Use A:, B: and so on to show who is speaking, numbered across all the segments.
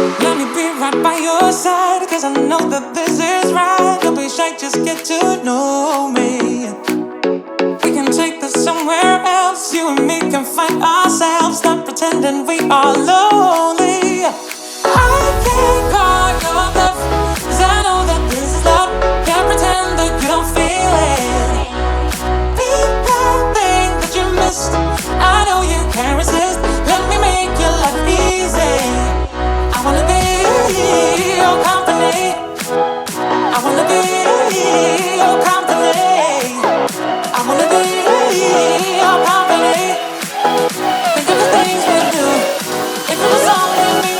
A: Let me be right by your side, cause I know that this is right. Don't be shy, just get to know me. We can take this somewhere else. You and me can find ourselves. Stop pretending we are lonely. I can't call your bluff, cause I know that this is love. Can't pretend that you don't feel it. Be that thing that you missed. I know you can't resist. Let me make your life easy. I wanna be your company. I wanna be your company. I wanna be your company. Think of the things we do. If it was only me.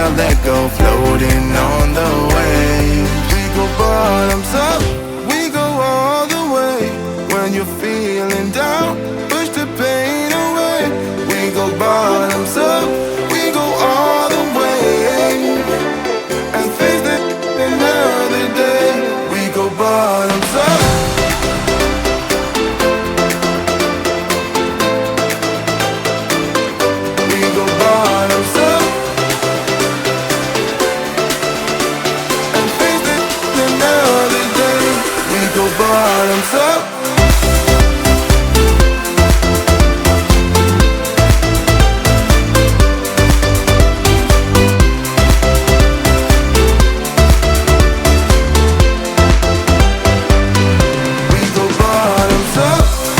B: world that go floating on the wave. We go bottoms up, we go all the way. When you're feeling down,